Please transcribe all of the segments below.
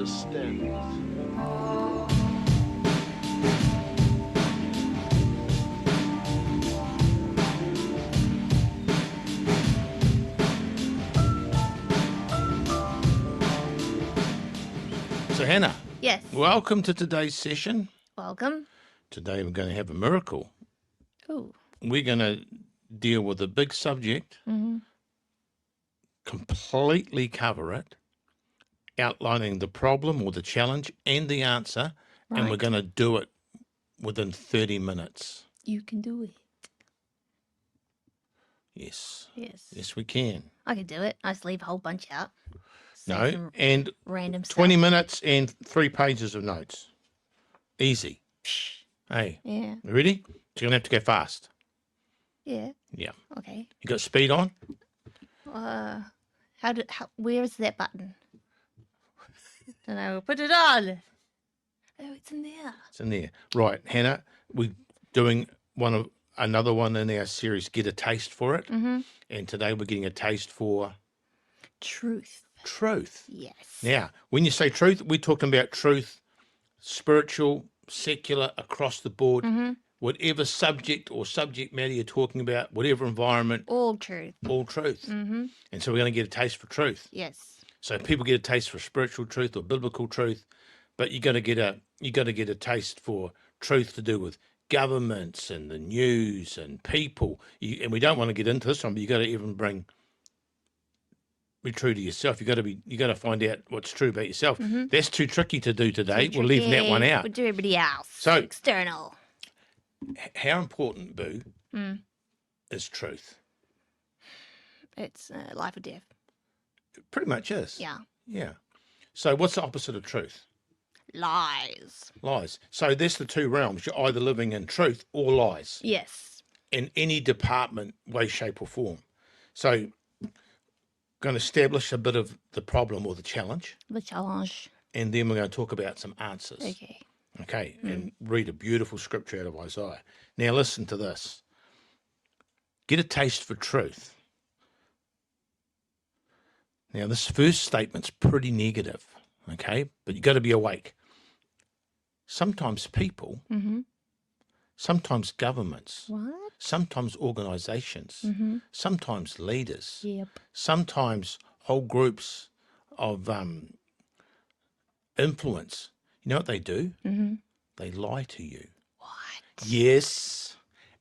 understand. So Hannah, Yes. welcome to today's session. Welcome. Today we're going to have a miracle. Ooh. We're going to deal with a big subject, completely cover it, outlining the problem or the challenge and the answer, and we're Right. going to do it within 30 minutes. You can do it. Yes. Yes. Yes, we can. I could do it. I just leave a whole bunch out. Say No, some and random stuff. 20 minutes and 3 pages of notes. Easy. Psh. Hey, Yeah. you ready? So you're going to have to go fast. Yeah. Yeah. Okay. You got speed on? Where is that button? And I will put it on. Oh, it's in there. It's in there. Right, Hannah, we're doing another one in our series, Get a Taste for It. And today we're getting a taste for Truth. truth. Yes. Now, when you say truth, we're talking about truth, spiritual, secular, across the board, whatever subject or subject matter you're talking about, whatever environment, All truth. all truth. And so we're going to get a taste for truth. Yes. So people get a taste for spiritual truth or biblical truth, but you got to get a taste for truth to do with governments and the news and people. And we don't want to get into this one, but you got to even be true to yourself. You got to find out what's true about yourself. That's too tricky to do today. We're leaving that one out. We'll do everybody else. So external. how important, Boo, is truth? It's life or death. It pretty much is. Yeah. Yeah. So what's the opposite of truth? Lies. Lies. So there's the two realms. You're either living in truth or lies. Yes. In any department, way, shape, or form. So, going to establish a bit of the problem or the challenge, The challenge. and then we're going to talk about some answers. Okay. Okay, and read a beautiful scripture out of Isaiah. Now, listen to this. Get a taste for truth. Now, this first statement's pretty negative, okay, but you got to be awake. Sometimes people, sometimes governments, What? sometimes organizations, sometimes leaders, Yep. sometimes whole groups of influence. You know what they do? They lie to you. What? Yes.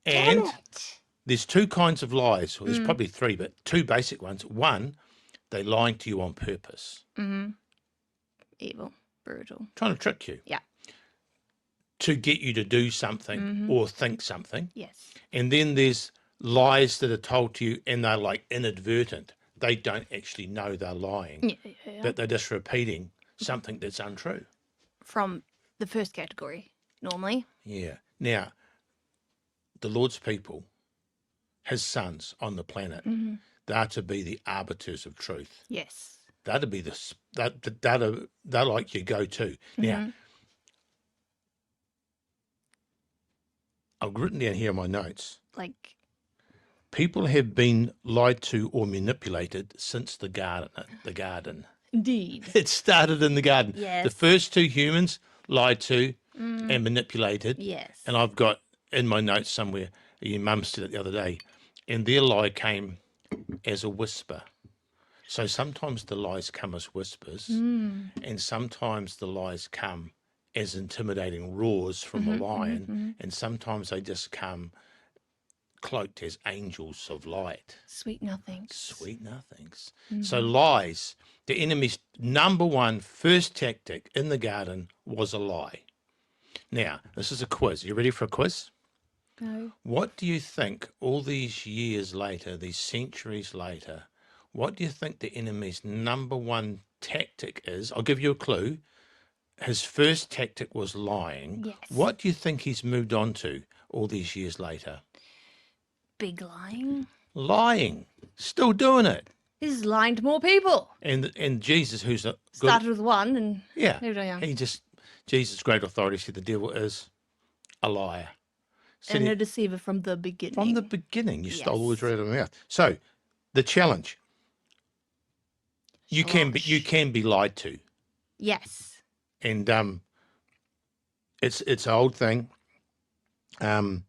Damn And it. there's two kinds of lies. Well, there's probably three, but two basic ones. One, they're lying to you on purpose. Evil. Brutal. Trying to trick you. Yeah. To get you to do something or think something. Yes. And then there's lies that are told to you and they're like inadvertent. They don't actually know they're lying, Yeah. but they're just repeating something that's untrue. From the first category, normally. Yeah. Now, the Lord's people, his sons on the planet, they're to be the arbiters of truth. Yes. They're to be they're like your go-to. Now, I've written down here in my notes, Like, people have been lied to or manipulated since the garden. indeed. It started in the garden. Yes. The first two humans lied to and manipulated. Yes. And I've got in my notes somewhere, your mum said it the other day, and their lie came as a whisper. So sometimes the lies come as whispers, and sometimes the lies come as intimidating roars from a lion, and sometimes they just come cloaked as angels of light. Sweet nothings. Sweet nothings. So lies, the enemy's number one first tactic in the garden was a lie. Now, this is a quiz. You ready for a quiz? No. What do you think all these years later, these centuries later, what do you think the enemy's number one tactic is? I'll give you a clue. His first tactic was lying. Yes. What do you think he's moved on to all these years later? Big lying. Lying. Still doing it. He's lying to more people. And Jesus, who's a good... Started with one and Yeah. moved on. Jesus' great authority said the devil is a liar. Said And he- a deceiver from the beginning. From the beginning, you stole the words Yes. right out of my mouth. So, the challenge: you can be lied to. Yes. And it's an old thing. And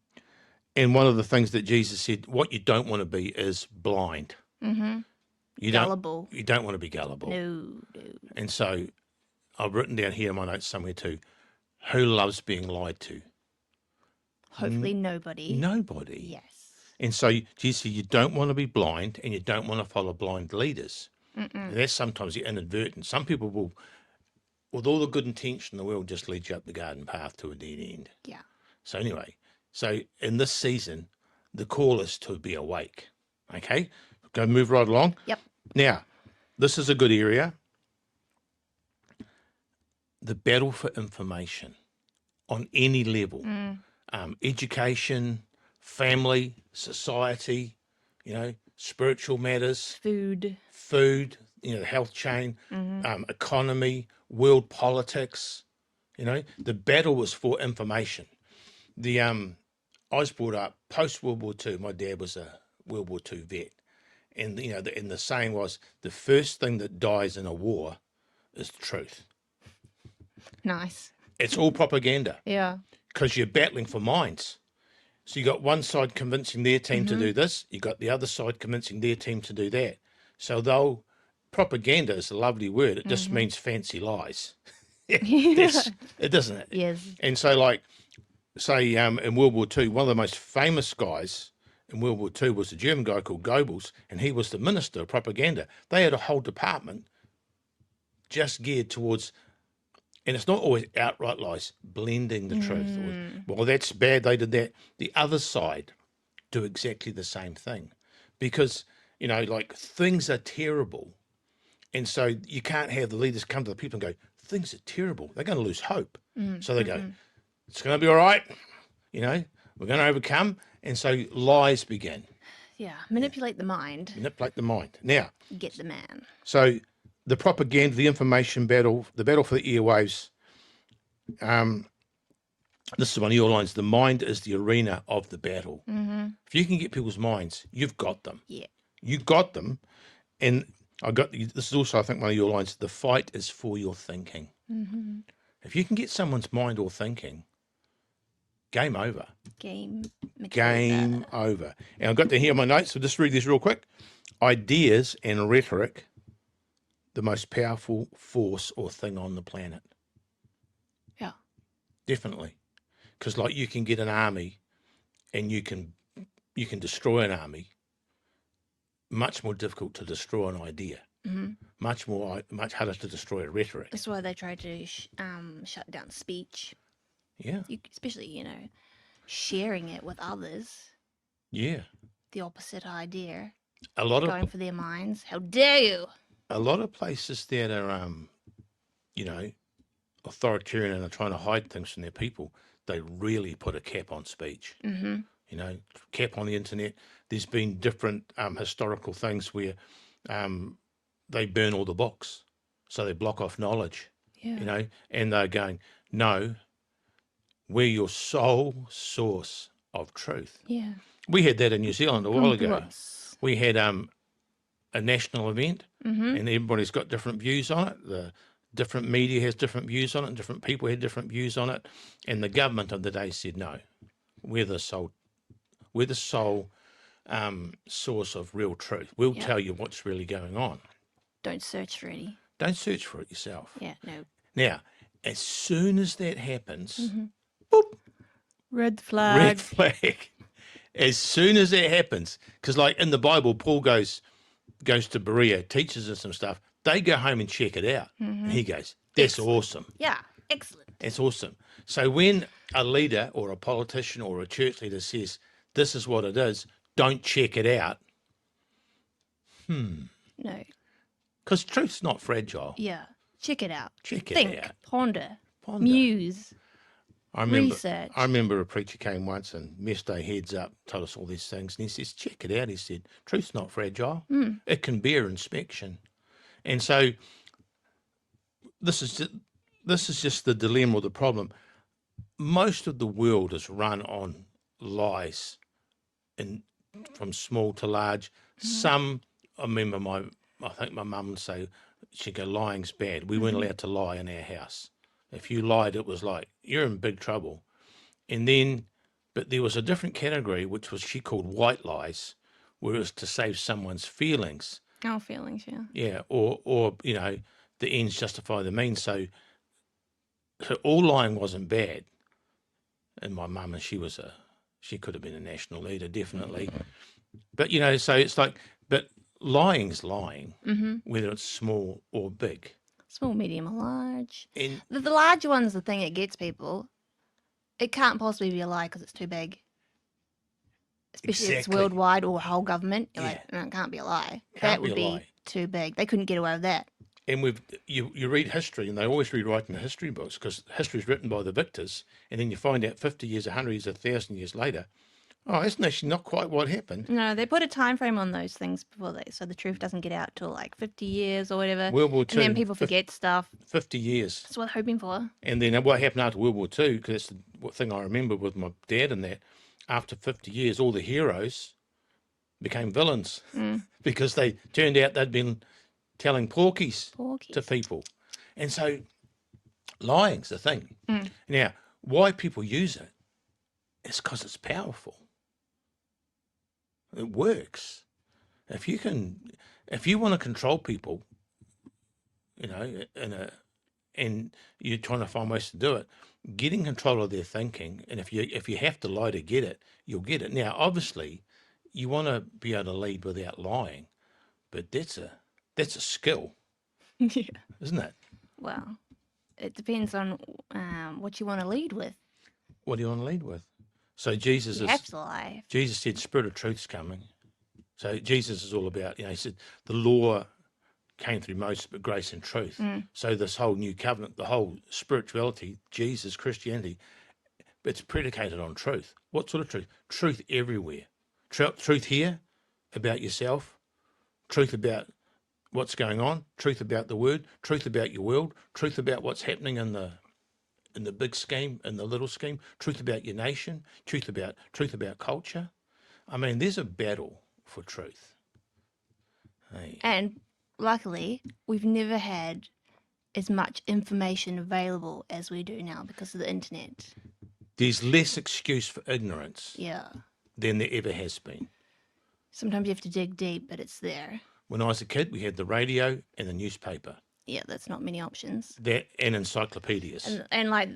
one of the things that Jesus said, what you don't want to be is blind. Mm-hmm. You Gullible. You don't want to be gullible. No. And so I've written down here in my notes somewhere too, who loves being lied to? Hopefully nobody. Nobody. Yes. And so Jesus said, you don't want to be blind and you don't want to follow blind leaders. And that's sometimes inadvertent. Some people will, with all the good intention in the world, just lead you up the garden path to a dead end. Yeah. So anyway, so in this season, the call is to be awake. Okay? Go move right along. Yep. Now, this is a good area. The battle for information on any level, education, family, society, spiritual matters, Food, the health chain, economy, world politics. The battle was for information. I was brought up post World War II. My dad was a World War II vet, and the saying was, the first thing that dies in a war is the truth. Nice. It's all propaganda. Yeah. Because you're battling for minds. So you got one side convincing their team to do this, you got the other side convincing their team to do that. So though propaganda is a lovely word, it just means fancy lies. It doesn't it? Yes. And so say in World War II, one of the most famous guys in World War II was a German guy called Goebbels, and he was the minister of propaganda. They had a whole department just geared towards, and it's not always outright lies, blending the truth. Well, that's bad, they did that. The other side do exactly the same thing because, things are terrible. And so you can't have the leaders come to the people and go, things are terrible. They're going to lose hope. So they go, it's going to be all right. We're going to overcome. And so lies begin. Yeah. Manipulate the mind. Manipulate the mind. Now, Get the man. so the propaganda, the information battle, the battle for the airwaves. This is one of your lines. The mind is the arena of the battle. If you can get people's minds, you've got them. Yeah. You got them. And this is also, I think, one of your lines. The fight is for your thinking. If you can get someone's mind or thinking, game over. Game over. And I've got to hear my notes, so just read this real quick. Ideas and rhetoric, the most powerful force or thing on the planet. Yeah. Definitely. Because you can get an army and you can destroy an army. Much more difficult to destroy an idea. Much harder to destroy a rhetoric. That's why they try to shut down speech. Yeah. Especially, sharing it with others. Yeah. The opposite idea. A lot going for their minds. How dare you? A lot of places that are, authoritarian and are trying to hide things from their people, they really put a cap on speech. Cap on the internet. There's been different historical things where they burn all the books, so they block off knowledge. Yeah. And they're going, no, we're your sole source of truth. Yeah. We had that in New Zealand a while ago. Us. We had a national event, and everybody's got different views on it. The different media has different views on it, and different people had different views on it. And the government of the day said, no, we're the sole source of real truth. We'll tell you what's really going on. Don't search for any. Don't search for it yourself. Yeah, no. Now, as soon as that happens, boop. Red flag. Red flag. As soon as that happens, because in the Bible, Paul goes to Berea, teaches us some stuff. They go home and check it out. And he goes, that's awesome. Yeah, excellent. That's awesome. So when a leader or a politician or a church leader says, this is what it is, don't check it out. No. Because truth's not fragile. Yeah. Check it out. Check it Think, out. Ponder. Muse. Research. I remember a preacher came once and messed our heads up, told us all these things, and he says, check it out. He said, truth's not fragile. It can bear inspection. And so this is just the dilemma or the problem. Most of the world is run on lies, from small to large. Some, I remember I think my mum would say, she'd go, lying's bad. We weren't allowed to lie in our house. If you lied, it was like, you're in big trouble. And then, but there was a different category, which was she called white lies, where it was to save someone's feelings. Oh, feelings, yeah. Yeah, or the ends justify the means. So all lying wasn't bad. And my mum, and she could have been a national leader, definitely. But, so it's like, but lying's lying, whether it's small or big. Small, medium, or large. And The large one's the thing that gets people. It can't possibly be a lie because it's too big. Especially if it's Exactly. worldwide or whole government. You're Yeah. like, no, it can't be a lie. Can't That be would a be lie. too big. They couldn't get away with that. And you read history, and they always rewrite in the history books because history is written by the victors, and then you find out 50 years, 100 years, 1,000 years later, oh, that's actually not quite what happened. No, they put a time frame on those things so the truth doesn't get out till like 50 years or whatever. World War II, and then people forget stuff. 50 years. That's what they're hoping for. And then what happened after World War II, because that's the thing I remember with my dad and that, after 50 years, all the heroes became villains because they turned out they'd been telling porkies to people. And so lying's the thing. Now, why people use it is because it's powerful. It works. If you want to control people, and you're trying to find ways to do it, getting control of their thinking, and if you have to lie to get it, you'll get it. Now, obviously, you want to be able to lead without lying, but that's a skill, Yeah. isn't it? Well, it depends on what you want to lead with. What do you want to lead with? So Jesus You have to lie. Jesus said, "Spirit of truth's coming." So Jesus is all about, he said, the law came through Moses, but grace and truth. So this whole new covenant, the whole spirituality, Jesus, Christianity, it's predicated on truth. What sort of truth? Truth everywhere. Truth here about yourself, truth about what's going on, truth about the word, truth about your world, truth about what's happening in the big scheme, in the little scheme, truth about your nation, truth about culture. I mean, there's a battle for truth. Hey. And luckily, we've never had as much information available as we do now because of the internet. There's less excuse for ignorance Yeah. than there ever has been. Sometimes you have to dig deep, but it's there. When I was a kid, we had the radio and the newspaper. Yeah, that's not many options. That and encyclopedias. And like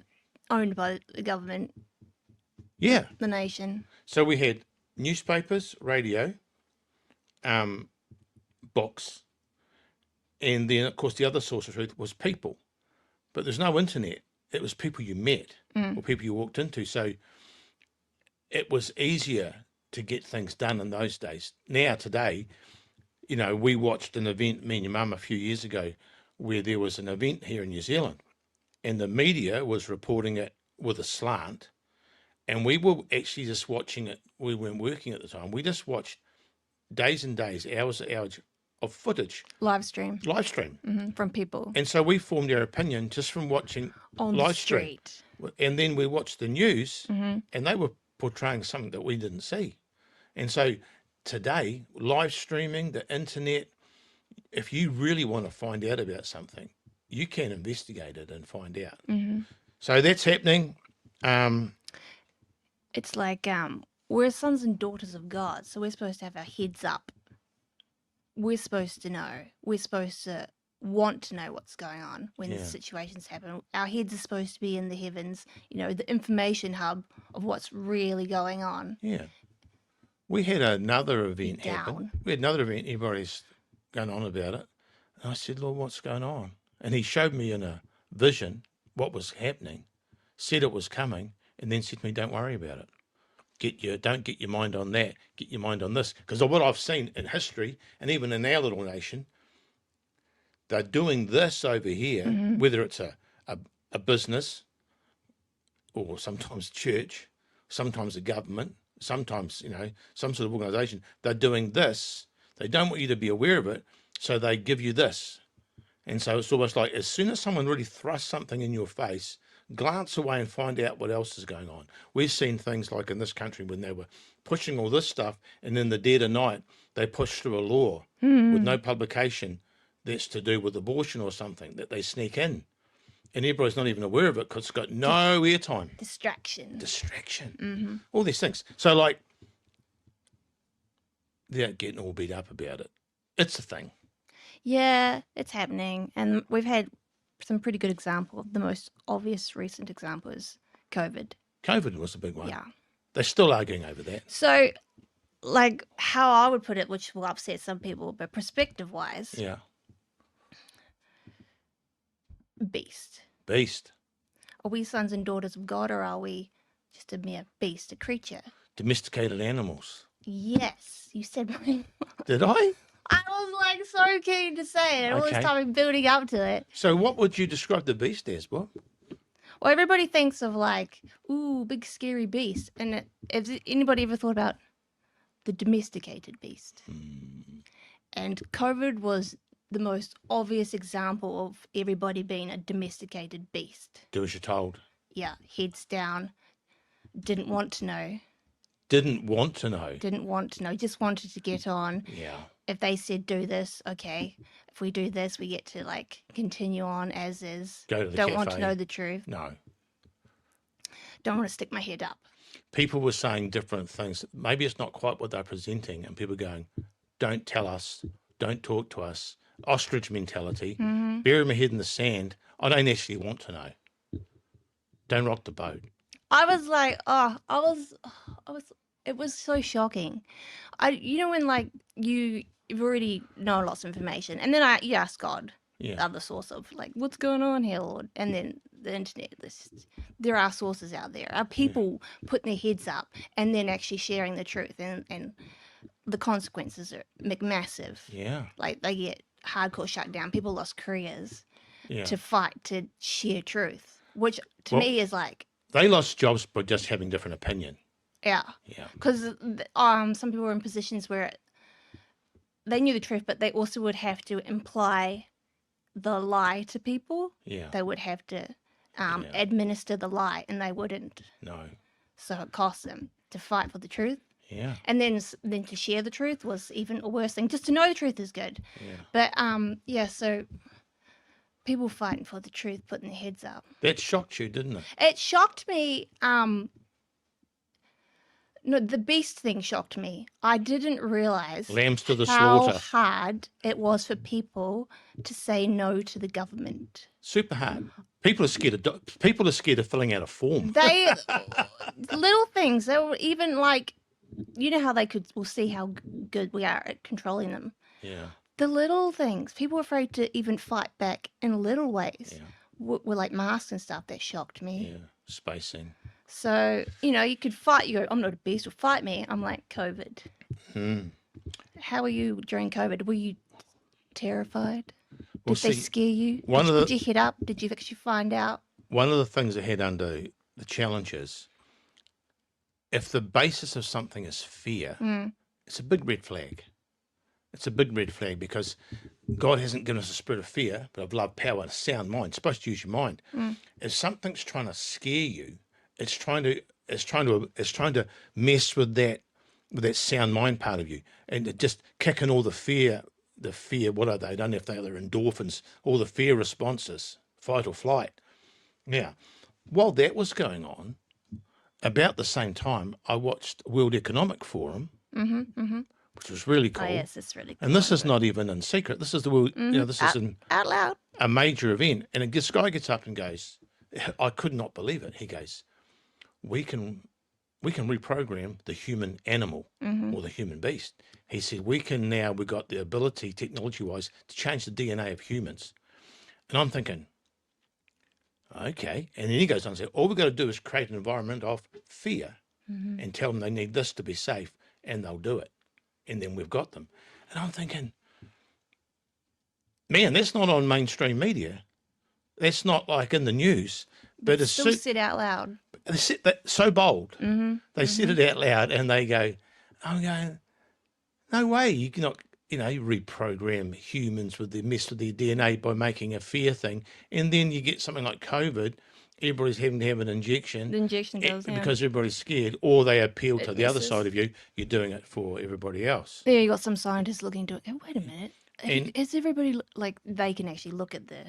owned by the government, Yeah. the nation. So we had newspapers, radio, books, and then, of course, the other source of truth was people. But there's no internet. It was people you met or people you walked into. So it was easier to get things done in those days. Now, today, we watched an event, me and your mum, a few years ago, where there was an event here in New Zealand, and the media was reporting it with a slant, and we were actually just watching it. We weren't working at the time. We just watched days and days, hours and hours of footage. Live stream. From people. And so we formed our opinion just from watching On live the street. stream. And then we watched the news, and they were portraying something that we didn't see. And so today, live streaming, the internet, if you really want to find out about something, you can investigate it and find out. So that's happening. It's like we're sons and daughters of God, so we're supposed to have our heads up. We're supposed to know. We're supposed to want to know what's going on when the situations happen. Our heads are supposed to be in the heavens, the information hub of what's really going on. Yeah. We had another event happen. Down. We had another event, everybody's going on about it. And I said, Lord, what's going on? And he showed me in a vision what was happening, said it was coming, and then said to me, don't worry about it. Don't get your mind on that. Get your mind on this. Because of what I've seen in history, and even in our little nation, they're doing this over here, whether it's a business or sometimes church, sometimes a government, sometimes, some sort of organisation. They're doing this. They don't want you to be aware of it, so they give you this. And so it's almost like as soon as someone really thrusts something in your face, glance away and find out what else is going on. We've seen things like in this country when they were pushing all this stuff, and in the dead of night, they pushed through a law with no publication that's to do with abortion or something that they sneak in. and everybody's not even aware of it because it's got no airtime. Distraction. Distraction. All these things. So, like, they're getting all beat up about it. It's a thing. Yeah, it's happening. And we've had some pretty good example. The most obvious recent example is COVID. COVID was a big one. Yeah. They're still arguing over that. So, like, how I would put it, which will upset some people, but perspective-wise, Yeah. beast. Beast. Are we sons and daughters of God, or are we just a mere beast, a creature? Domesticated animals. Yes, you said my. Did I? I was like so keen to say it. All this Okay. time I've been building up to it. So what would you describe the beast as, Bob? Well, everybody thinks of like, ooh, big scary beast. And has anybody ever thought about the domesticated beast? And COVID was the most obvious example of everybody being a domesticated beast. Do as you're told. Yeah, heads down, didn't want to know. Didn't want to know. Didn't want to know, just wanted to get on. Yeah. If they said do this, okay. If we do this, we get to like continue on as is. Go to the Don't want to cafe. know the truth. No. Don't want to stick my head up. People were saying different things. Maybe it's not quite what they're presenting, and people going, don't tell us, don't talk to us. Ostrich mentality, bury my head in the sand. I don't actually want to know. Don't rock the boat. I was like, it was so shocking. When like you've already know lots of information, and then you ask God, Yeah. the other source of like, what's going on here, Lord? And then the internet, there are sources out there, are people putting their heads up and then actually sharing the truth, and the consequences are massive. Yeah. Like they get hardcore shut down. People lost careers Yeah. to fight to share truth, which to me is like, They lost jobs by just having different opinion. yeah. Yeah. Because some people were in positions where they knew the truth, but they also would have to imply the lie to people. Yeah. They would have to administer the lie, and they wouldn't. No. So it cost them to fight for the truth. Yeah. And then to share the truth was even a worse thing. Just to know the truth is good. Yeah. But, so people fighting for the truth, putting their heads up. That shocked you, didn't it? It shocked me. No, the beast thing shocked me. I didn't realize Lambs to the how slaughter. hard it was for people to say no to the government. Super hard. People are scared of filling out a form. They little things. They were even like, you know how we'll see how good we are at controlling them. Yeah. The little things. People were afraid to even fight back in little ways. Yeah. Were like masks and stuff. That shocked me. Yeah. Spacing. So, you could fight. You go, I'm not a beast, or fight me. I'm like, COVID. How were you during COVID? Were you terrified? Well, Did they see, scare you? one of Did the- you hit up? Did you actually find out? One of the things I had under the challenges, if the basis of something is fear, it's a big red flag. It's a big red flag because God hasn't given us a spirit of fear, but of love, power, and a sound mind. It's supposed to use your mind. If something's trying to scare you, it's trying to mess with that sound mind part of you, and it just kicking all the fear. What are they? I don't know if they're endorphins, all the fear responses, fight or flight. Yeah. While that was going on, about the same time, I watched World Economic Forum, which was really cool. Oh, yes, it's really cool. And this is not even in secret. This is the world. This is Out loud. a major event. And this guy gets up and goes, I could not believe it. He goes, we can reprogram the human animal or the human beast. He said, we've got the ability, technology-wise, to change the DNA of humans. And I'm thinking, okay. And then he goes on and says, all we've got to do is create an environment of fear and tell them they need this to be safe, and they'll do it. And then we've got them. And I'm thinking, man, that's not on mainstream media. That's not like in the news. But it's Still said out loud. they said that so bold. They said it out loud, and they go, I'm going, no way. You cannot, reprogram humans with the mess of their DNA by making a fear thing. And then you get something like COVID. Everybody's having to have an injection. The injection goes down. Because everybody's scared, or they appeal to the other misses. side of you. You're doing it for everybody else. There you got some scientists looking into it. Go, wait a minute. And- Is everybody like they can actually look at the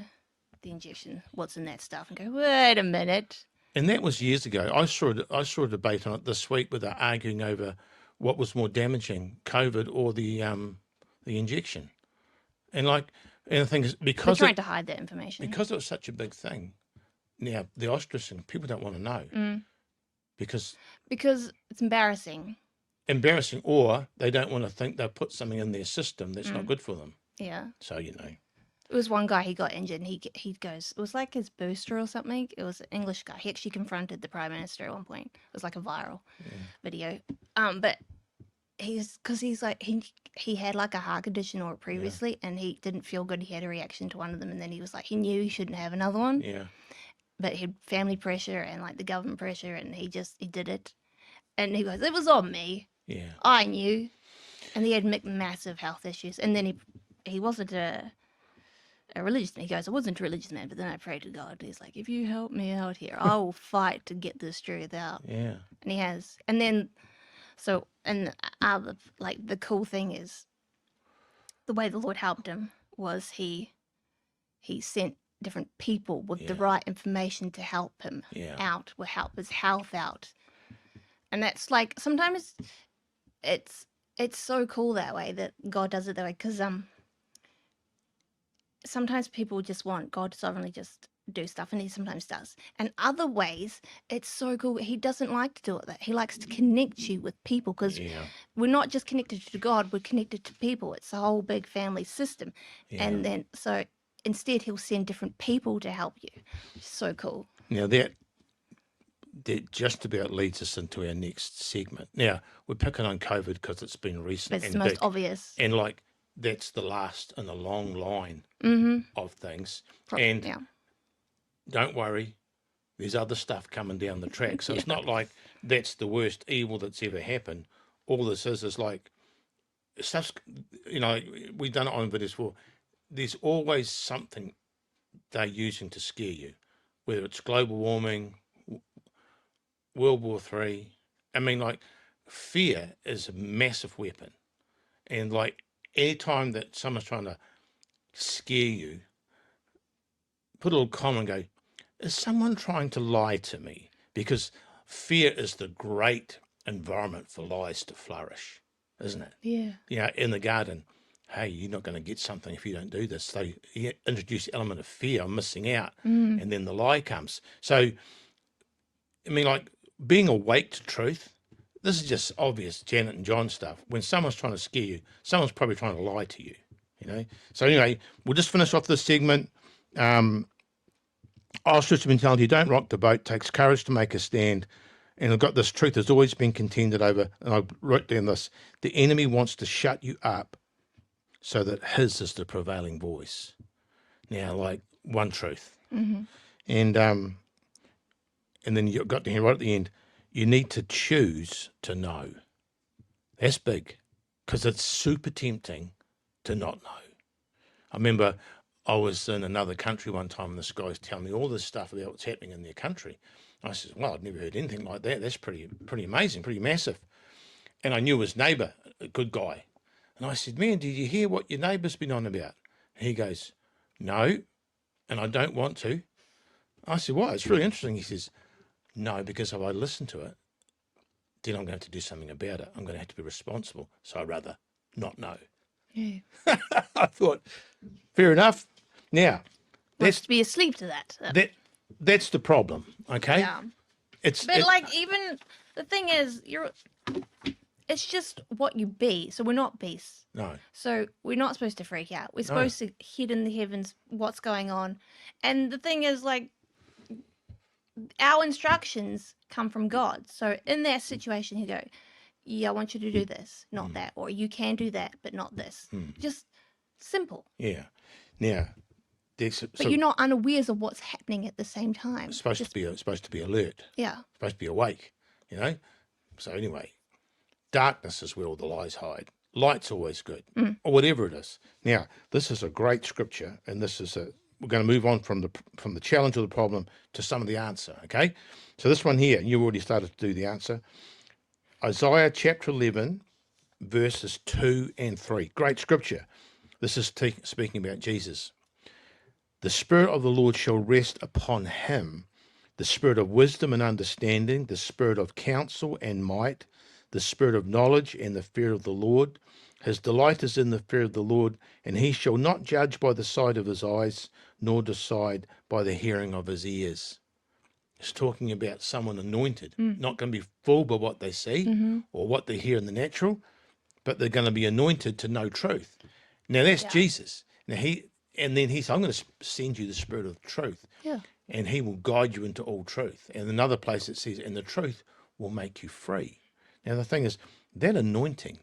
the injection, what's in that stuff, and go, wait a minute. And that was years ago. I saw a debate on it this week where they're arguing over what was more damaging, COVID or the injection. And the thing is, They're because trying to hide that information. it was such a big thing. Now the ostracism, people don't want to know because it's embarrassing. Or they don't want to think they've put something in their system that's not good for them. Yeah. So It was one guy, he got injured, and he goes, it was like his booster or something. It was an English guy. He actually confronted the Prime Minister at one point. It was like a viral video. But he's like, he had like a heart condition or previously, and he didn't feel good. He had a reaction to one of them, and then he was like, he knew he shouldn't have another one. Yeah. But he had family pressure and like the government pressure, and he did it. And he goes, it was on me. Yeah. I knew. And he had massive health issues. And then he wasn't a religious man. He goes, I wasn't a religious man, but then I prayed to God. And he's like, if you help me out here, I will fight to get this truth out. Yeah. And he has. And then, like the cool thing is, the way the Lord helped him was he sent different people with the right information to help him out, will help his health out. And that's like, sometimes it's so cool that way, that God does it that way, because sometimes people just want God to sovereignly just do stuff, and he sometimes does. And other ways, it's so cool. He doesn't like to do it that. He likes to connect you with people, because we're not just connected to God, we're connected to people. It's a whole big family system. Yeah. And then, so instead he'll send different people to help you. It's so cool. Now that just about leads us into our next segment. Now, we're picking on COVID because it's been recent. It's and the most big. obvious. And that's the last in a long line of things. Don't worry, there's other stuff coming down the track. So it's not like that's the worst evil that's ever happened. All this is like stuff's, we've done it on videos before. There's always something they're using to scare you, whether it's global warming, World War III. I mean, fear is a massive weapon. And any time that someone's trying to scare you, put a little comment and go, is someone trying to lie to me? Because fear is the great environment for lies to flourish, isn't it? Yeah. In the garden, hey, you're not going to get something if you don't do this. So you introduce the element of fear, I'm missing out, and then the lie comes. So, I mean, being awake to truth, this is just obvious Janet and John stuff. When someone's trying to scare you, someone's probably trying to lie to you, So anyway, we'll just finish off this segment. Ostrich mentality, don't rock the boat, takes courage to make a stand. And I've got this truth has always been contended over, and I wrote down this: the enemy wants to shut you up so that his is the prevailing voice. Now, one truth. And then you got to hear right at the end, you need to choose to know. That's big, because it's super tempting to not know. I remember I was in another country one time, and this guy was telling me all this stuff about what's happening in their country. I said, well, I'd never heard anything like that. That's pretty amazing, pretty massive. And I knew his neighbour, a good guy. And I said, man, did you hear what your neighbour's been on about? And he goes, no, and I don't want to. I said, why? It's really interesting. He says, no, because if I listen to it, then I'm going to have to do something about it. I'm going to have to be responsible. So I'd rather not know. Yeah. I thought, fair enough. Now, Wants to be asleep to that. That's the problem, okay? Yeah. Even the thing is, it's just what you be. So we're not beasts. No. So we're not supposed to freak out. We're supposed to head in the heavens, what's going on. And the thing is, our instructions come from God. So in that situation, he'll go, yeah, I want you to do this, not that. Or you can do that, but not this. Just simple. Yeah. Now, but you're not unawares of what's happening at the same time. It's supposed to be alert. Yeah. Supposed to be awake, So anyway, darkness is where all the lies hide. Light's always good, or whatever it is. Now, this is a great scripture, and we're going to move on from the challenge of the problem to some of the answer, okay? So this one here, you already started to do the answer. Isaiah chapter 11, verses 2 and 3. Great scripture. This is speaking about Jesus. The Spirit of the Lord shall rest upon him, the Spirit of wisdom and understanding, the Spirit of counsel and might, the Spirit of knowledge and the fear of the Lord. His delight is in the fear of the Lord, and he shall not judge by the sight of his eyes, nor decide by the hearing of his ears. It's talking about someone anointed, not going to be fooled by what they see or what they hear in the natural, but they're going to be anointed to know truth. Now that's Jesus. Now and then he said, I'm going to send you the Spirit of truth. Yeah. And he will guide you into all truth. And another place it says, and the truth will make you free. Now the thing is, that anointing,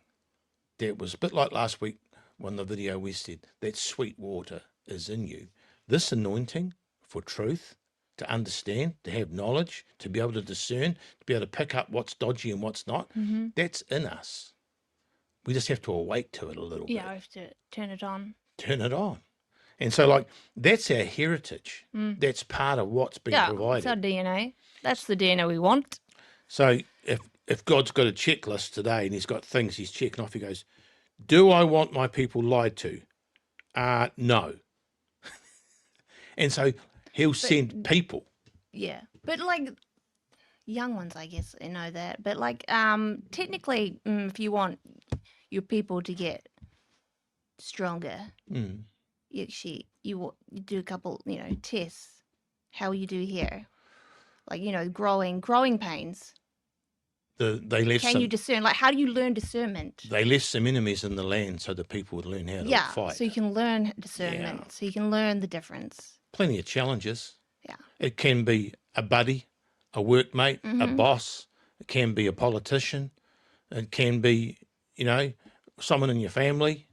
that was a bit like last week when the video we said, that sweet water is in you. This anointing for truth, to understand, to have knowledge, to be able to discern, to be able to pick up what's dodgy and what's not, that's in us. We just have to awake to it a little bit. Yeah, I have to turn it on. Turn it on. And so, like, that's our heritage. That's part of what's been provided. It's our DNA. That's the DNA we want. So if God's got a checklist today and he's got things he's checking off, he goes, do I want my people lied to? No. And so he'll send people. Yeah. But like young ones, I guess, I know that. But like technically, if you want your people to get stronger, you do a couple, tests, how you do here. Like, growing pains. Can you discern? Like, how do you learn discernment? They left some enemies in the land so the people would learn how to fight. So you can learn discernment. So you can learn the difference. Plenty of challenges. Yeah. It can be a buddy, a workmate, a boss. It can be a politician. It can be, someone in your family.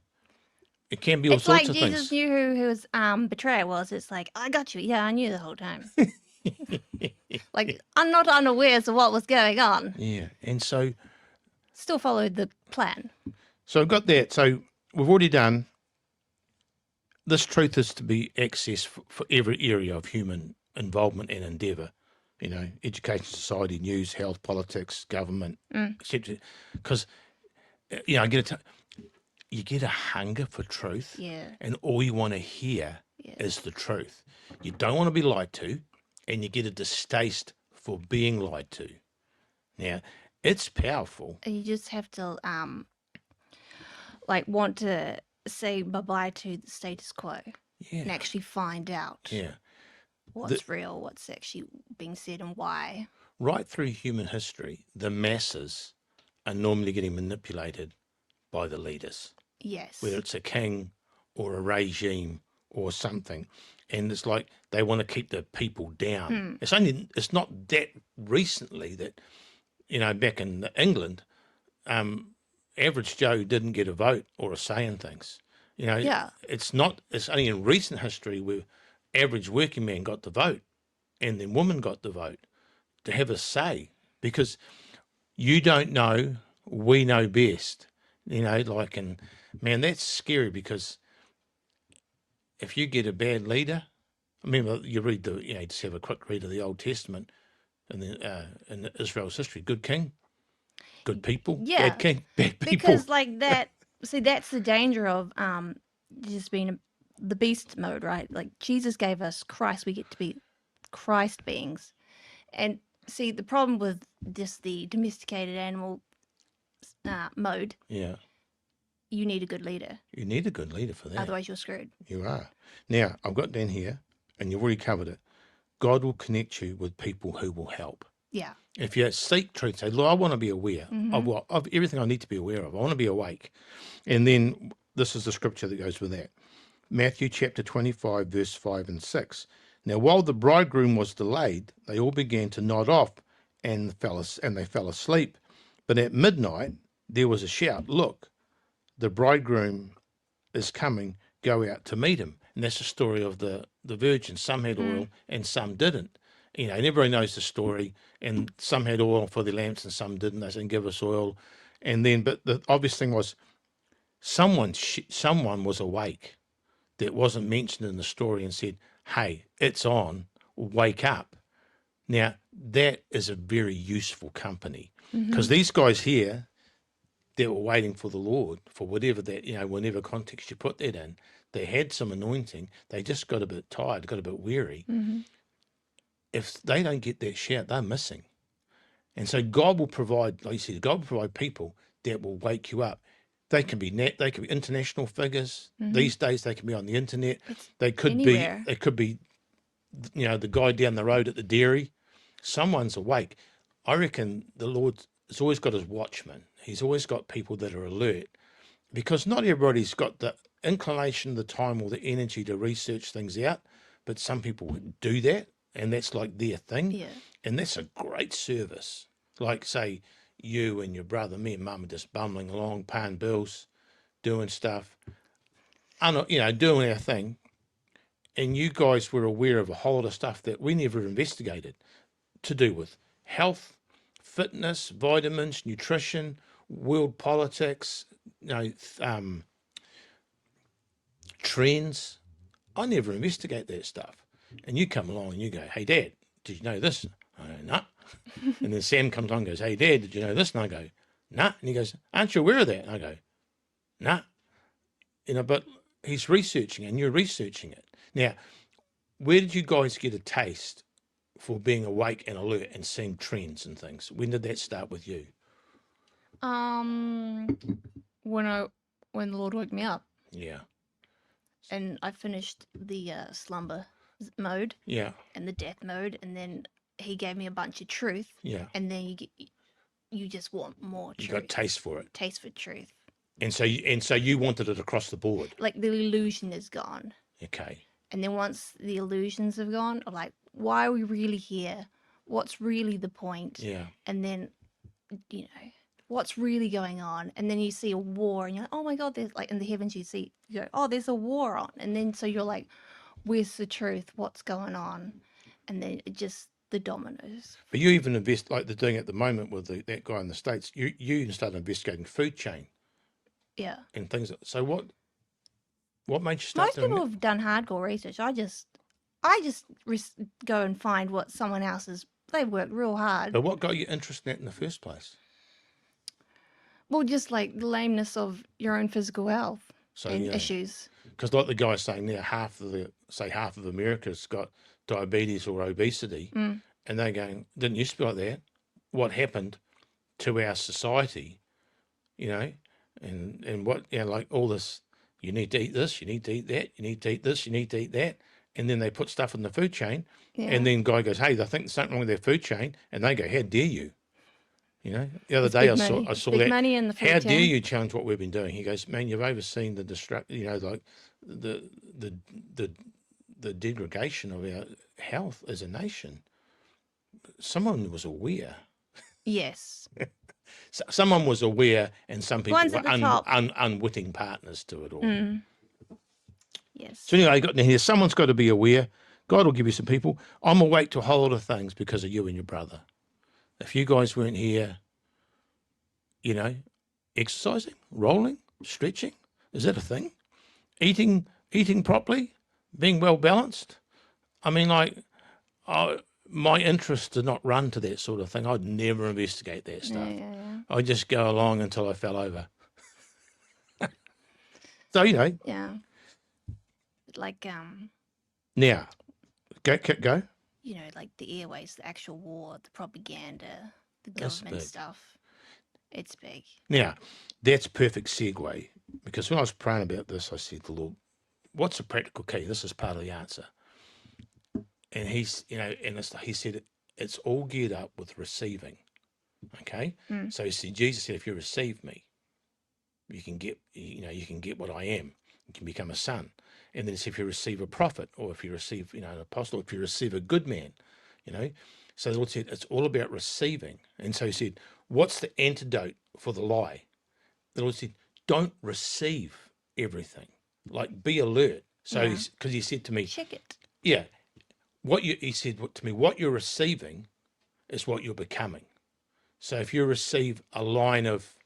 It can be all sorts of things. It's like Jesus knew who his betrayer was. It's like, I got you. Yeah, I knew the whole time. Like, I'm not unawares of what was going on. Yeah, and so... Still followed the plan. So I've got that. So we've already done... This truth is to be accessed for every area of human involvement and endeavour. Education, society, news, health, politics, government, etc. Because, you get a hunger for truth. Yeah. And all you want to hear is the truth. You don't want to be lied to. And you get a distaste for being lied to. Now, it's powerful. And you just have to, want to say bye-bye to the status quo. Yeah. And actually find out what's real, what's actually being said and why. Right through human history, the masses are normally getting manipulated by the leaders. Yes. Whether it's a king or a regime or something. And it's like they want to keep the people down. It's not that recently that, back in England, average Joe didn't get a vote or a say in things. It's only in recent history where average working man got the vote and then woman got the vote to have a say, because you don't know, we know best, and man, that's scary, because if you get a bad leader, I remember you read just have a quick read of the Old Testament and in Israel's history. Good king, good people, bad king, bad people. Because like that, see, that's the danger of just being the beast mode, right? Like Jesus gave us Christ, we get to be Christ beings. And see, the problem with just the domesticated animal mode, you need a good leader. You need a good leader for that. Otherwise, you're screwed. You are. Now, I've got down here, and you've already covered it. God will connect you with people who will help. Yeah. If you seek truth, say, Lord, I want to be aware of everything I need to be aware of. I want to be awake. And then this is the scripture that goes with that. Matthew chapter 25, verse 5 and 6. Now, while the bridegroom was delayed, they all began to nod off and they fell asleep. But at midnight, there was a shout, look, the bridegroom is coming, go out to meet him. And that's the story of the virgins. Some had oil and some didn't. And everybody knows the story. And some had oil for their lamps and some didn't. They said, give us oil. And then, but the obvious thing was someone was awake that wasn't mentioned in the story and said, hey, it's on, wake up. Now, that is a very useful company, because these guys here, they were waiting for the Lord, for whatever that, whatever context you put that in, they had some anointing, they just got a bit tired, got a bit weary. If they don't get that shout, they're missing. And so God will provide, like you said, God will provide people that will wake you up. They can be they can be international figures. These days they can be on the internet. They could anywhere. be, the guy down the road at the dairy. Someone's awake. I reckon the Lord has always got his watchmen. He's always got people that are alert, because not everybody's got the inclination, the time, or the energy to research things out. But some people do that, and that's like their thing. Yeah. And that's a great service. Like, say, you and your brother, me and mum are just bumbling along, paying bills, doing stuff, doing our thing. And you guys were aware of a whole lot of stuff that we never investigated, to do with health, fitness, vitamins, nutrition, world politics, trends. I never investigate that stuff. And you come along and you go, hey, Dad, did you know this? I go, nah. And then Sam comes on and goes, hey, Dad, did you know this? And I go, nah. And he goes, aren't you aware of that? And I go, nah. But he's researching and you're researching it. Now, where did you guys get a taste for being awake and alert and seeing trends and things? When did that start with you? When the Lord woke me up. Yeah. And I finished the slumber mode. Yeah. And the death mode, and then he gave me a bunch of truth. Yeah. And then you just want more truth. You got taste for it. Taste for truth. And so you wanted it across the board. Like the illusion is gone. Okay. And then once the illusions have gone, I'm like, why are we really here? What's really the point? Yeah. And then, what's really going on? And then you see a war and you're like, oh my God, there's like in the heavens you go, oh, there's a war on. And then so you're like, where's the truth? What's going on? And then it just, the dominoes. But you even invest, like they're doing at the moment with that guy in the States, you even started investigating food chain. Yeah. And things. So what made you start Most doing people that? have done hardcore research. I just go and find what someone else's, they've worked real hard. But what got you interested in that in the first place? Well, just like the lameness of your own physical health and issues. Because like the guy's saying now, half of America's got diabetes or obesity, and they're going, didn't used to be like that. What happened to our society, and what, like all this, you need to eat this, you need to eat that, you need to eat this, you need to eat that. And then they put stuff in the food chain, and then guy goes, hey, I think there's something wrong with their food chain. And they go, how dare you? The other day I saw big that. Money in the food How chain. dare you challenge what we've been doing? He goes, man, you've overseen the the degradation of our health as a nation. Someone was aware. Yes. Someone was aware, and some people One's were at the top. unwitting partners to it all. Yes. So anyway, I got in here. Someone's got to be aware. God will give you some people. I'm awake to a whole lot of things because of you and your brother. If you guys weren't here, exercising, rolling, stretching, is that a thing? Eating properly, being well balanced. I mean, my interest did not run to that sort of thing. I'd never investigate that stuff. Yeah. I'd just go along until I fell over. So, Yeah. Like, now, go. Like the airways, the actual war, the propaganda, the That's government big. stuff. It's big. Now, that's perfect segue, because when I was praying about this, I said to the Lord, what's the practical key? This is part of the answer. And he said, it's all geared up with receiving. Okay? So he said, Jesus said, if you receive me, you can get what I am. You can become a son. And then it's if you receive a prophet, or if you receive, an apostle, if you receive a good man, So the Lord said, it's all about receiving. And so he said, what's the antidote for the lie? The Lord said, don't receive everything. Like, be alert. So because he said to me, check it. Yeah. He said to me, what you're receiving is what you're becoming. So if you receive a line of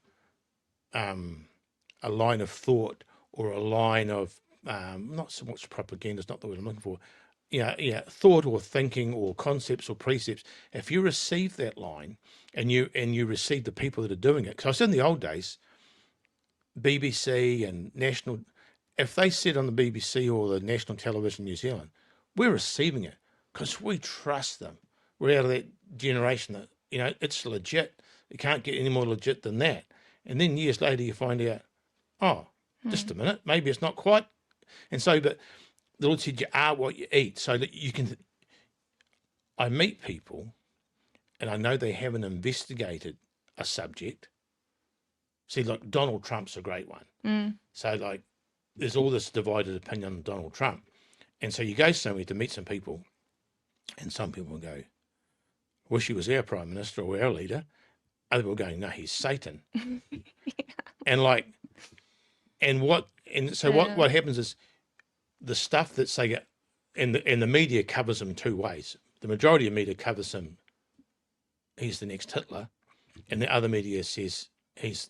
thought, or a line of not so much propaganda, is not the word I'm looking for. Thought or thinking or concepts or precepts. If you receive that line, and you receive the people that are doing it, because I was in the old days, BBC and national, if they said on the BBC or the national television New Zealand, we're receiving it because we trust them. We're out of that generation that, it's legit. It can't get any more legit than that. And then years later you find out, oh, just a minute, maybe it's not quite. And so, but the Lord said, you are what you eat. So that you can, I meet people and I know they haven't investigated a subject. See, like Donald Trump's a great one. So like there's all this divided opinion on Donald Trump. And so you go somewhere to meet some people and some people will go, wish he was our prime minister or our leader. Other people going, no, he's Satan. And like, what happens is the stuff that say, and the media covers him two ways. The majority of media covers him, he's the next Hitler, and the other media says he's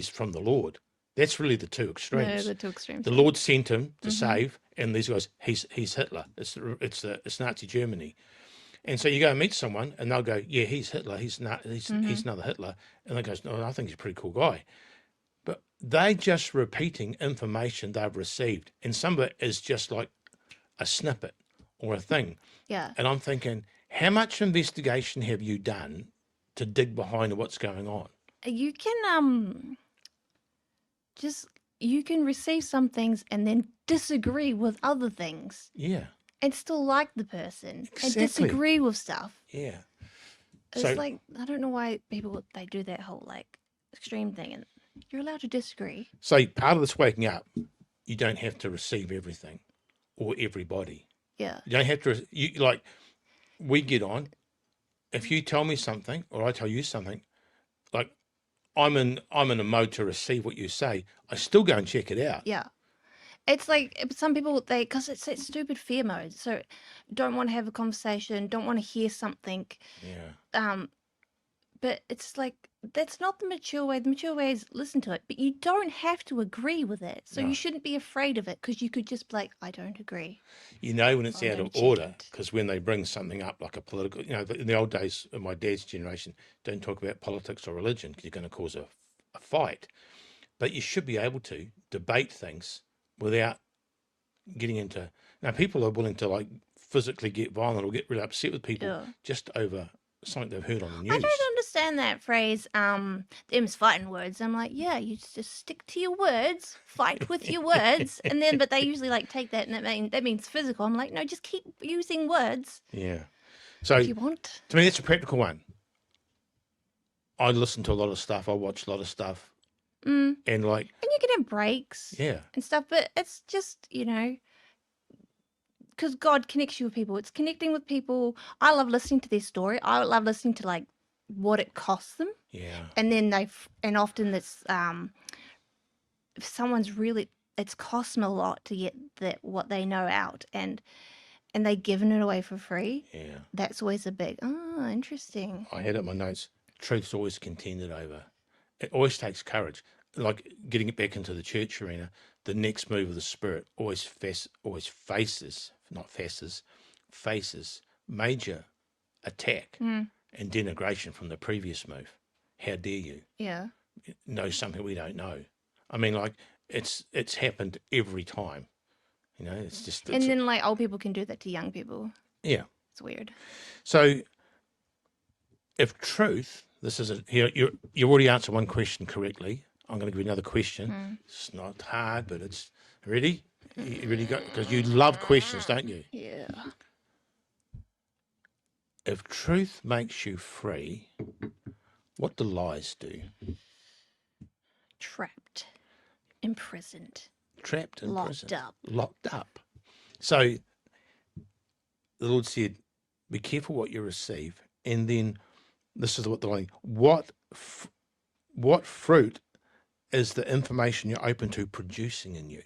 from the Lord. That's really the two extremes. Yeah, the two extremes. The Lord sent him to save, and these guys, he's Hitler. It's Nazi Germany. And so you go and meet someone, and they'll go, yeah, he's Hitler. He's another Hitler. And they go, no, I think he's a pretty cool guy. But they just repeating information they've received, and some of it is just like a snippet or a thing. Yeah. And I'm thinking, how much investigation have you done to dig behind what's going on? You can you can receive some things and then disagree with other things Yeah. and still like the person and Exactly. disagree with stuff. Yeah. It's So- like, I don't know why people, they do that whole like extreme thing, and you're allowed to disagree. So part of this waking up, you don't have to receive everything or everybody. Yeah. You don't have to, we get on. If you tell me something or I tell you something, like I'm in a mode to receive what you say, I still go and check it out. Yeah. It's like some people, because it's that stupid fear mode. So don't want to have a conversation, don't want to hear something. Yeah. But it's like, that's not the mature way. The mature way is listen to it, but you don't have to agree with it. So No. you shouldn't be afraid of it, because you could just be like, I don't agree. You know when it's I'm out gonna of check order, it. because when they bring something up like a political, in the old days of my dad's generation, don't talk about politics or religion because you're going to cause a fight. But you should be able to debate things without getting into. Now, people are willing to like physically get violent or get really upset with people Yeah. just over something they've heard on the news. I don't understand that phrase, them's fighting words. I'm like, yeah, you just stick to your words, fight with your words, and then, but they usually like take that and that means physical. I'm like, no, just keep using words Yeah. So if you want. to me, that's a practical one. I listen to a lot of stuff. I watch a lot of stuff, Mm. and like, And you can have breaks yeah, and stuff, but it's just, because God connects you with people. It's connecting with people. I love listening to their story. I love listening to like what it costs them. yeah, And then and often it's, if someone's really, it's cost them a lot to get what they know out, and they given it away for free. yeah. That's always a big, interesting. I had it in my notes. Truth's always contended over. It always takes courage. Like getting it back into the church arena, the next move of the Spirit always faces major attack Mm. and denigration from the previous move. How dare you Yeah. know something we don't know? I mean, like it's happened every time. It's just And then like old people can do that to young people. yeah. It's weird. So if truth, this is you already answered one question correctly. I'm going to give you another question. It's not hard, but it's ready. You ready? Go, because you love questions, don't you? Yeah. If truth makes you free, what do lies do? Trapped. Imprisoned. Trapped in Locked prison, up. locked up. So the Lord said, "Be careful what you receive." And then this is what the line: what fruit is the information you're open to producing in you?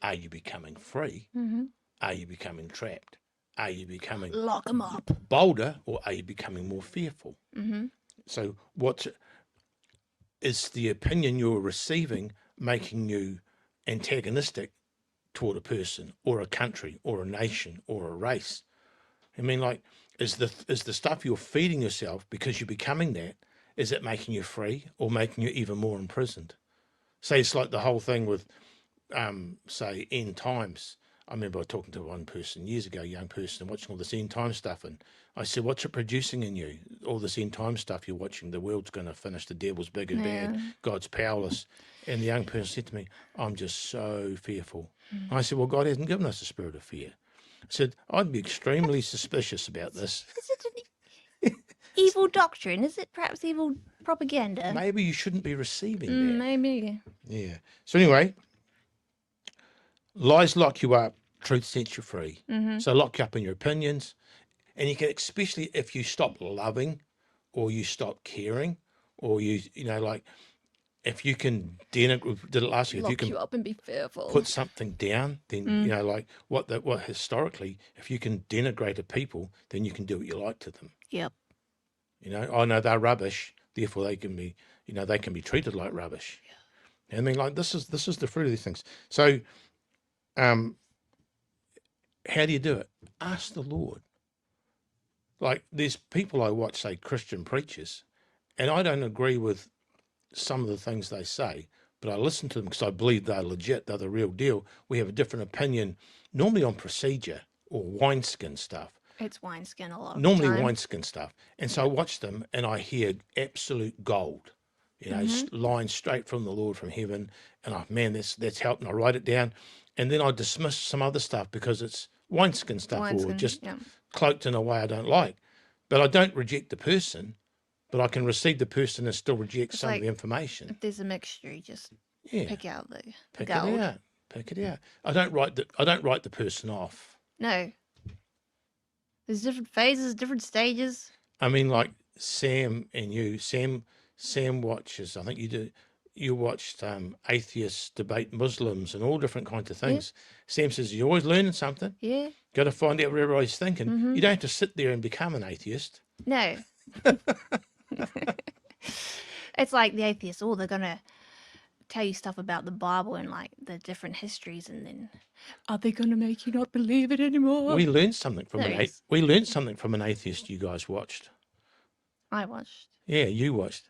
Are you becoming free? Mm-hmm. Are you becoming trapped? Are you becoming Lock them up. bolder, or are you becoming more fearful? Mm-hmm. So what is the opinion you're receiving making you antagonistic toward a person or a country or a nation or a race? I mean, like, is the stuff you're feeding yourself because you're becoming that, is it making you free or making you even more imprisoned? Say it's like the whole thing with say end times. I remember talking to one person years ago, a young person, watching all this end time stuff, and I said, "What's it producing in you? All this end time stuff you're watching. The world's going to finish. The devil's big and bad. God's powerless." And the young person said to me, "I'm just so fearful." I said, "Well, God hasn't given us a spirit of fear." I said, "I'd be extremely suspicious about this. Is it an evil doctrine? Is it perhaps evil propaganda? Maybe you shouldn't be receiving that." Maybe. Yeah. So anyway, lies lock you up, truth sets you free. So lock you up in your opinions. And you can, especially if you stop loving or you stop caring or like if you can did it last week, if you Lock can you up and be fearful. put something down, then like what historically, if you can denigrate a people, then you can do what you like to them. Yep. I know they're rubbish, therefore they can be they can be treated like rubbish. Yeah. I mean, like this is the fruit of these things. So how do you do it? Ask the Lord. Like there's people I watch, say Christian preachers, and I don't agree with some of the things they say, but I listen to them because I believe they're legit, they're the real deal. We have a different opinion, normally on procedure or wineskin stuff. It's wineskin a lot. Normally of the time. wineskin stuff. And so I watch them and I hear absolute gold, lines straight from the Lord from heaven. And man, that's helped. And I write it down. And then I dismiss some other stuff because it's wineskin stuff or just cloaked in a way I don't like. But I don't reject the person, but I can receive the person and still reject some of the information. If there's a mixture, you just pick out the Pick gold. it out. Pick it out. I don't write the person off. No. There's different phases, different stages. I mean, like Sam and you, Sam watches, I think you do, you watched atheists debate Muslims and all different kinds of things. Yeah. Sam says, you're always learning something. Yeah. Got to find out what everybody's thinking. You don't have to sit there and become an atheist. No. It's like the atheists, they're going to tell you stuff about the Bible and like the different histories, and then are they going to make you not believe it anymore? We learned something from an atheist you guys watched. I watched. Yeah, you watched.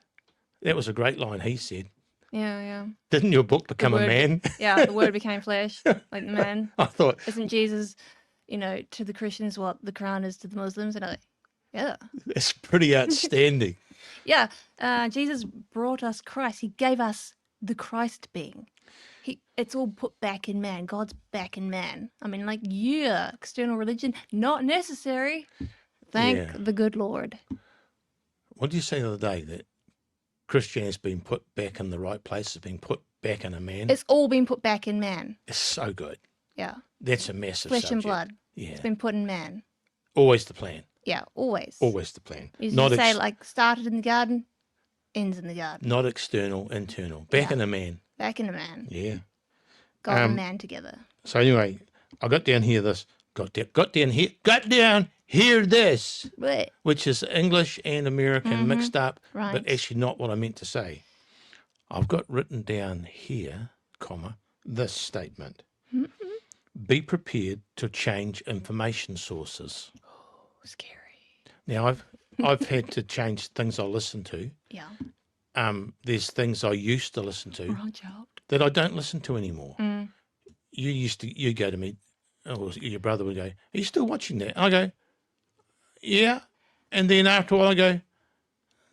That was a great line he said. Yeah. Didn't your book become a man? Yeah, the word became flesh, like the man. I thought. Isn't Jesus, to the Christians what the Quran is to the Muslims? And I yeah. It's pretty outstanding. Yeah, Jesus brought us Christ. He gave us the Christ being. It's all put back in man. God's back in man. I mean, external religion, not necessary. Thank the good Lord. What did you say the other day? That Christianity has been put back in the right place, has been put back in a man? It's all been put back in man. It's so good. Yeah. That's a massive flesh subject. and blood. Yeah. It's been put in man. Always the plan. Yeah, always. Always the plan. You just say, started in the garden, ends in the garden. Not external, internal. Back in a man. Back in a man. Yeah. God and man together. So anyway, I got down here this. Got down here this. What? Which is English and American mixed up, right. but actually not what I meant to say. I've got written down here, this statement. Be prepared to change information sources. Oh, scary. Now, I've had to change things I listen to. Yeah. There's things I used to listen to Branch out. that I don't listen to anymore. You go to me, or your brother would go, are you still watching that? I go, yeah. And then after a while I go,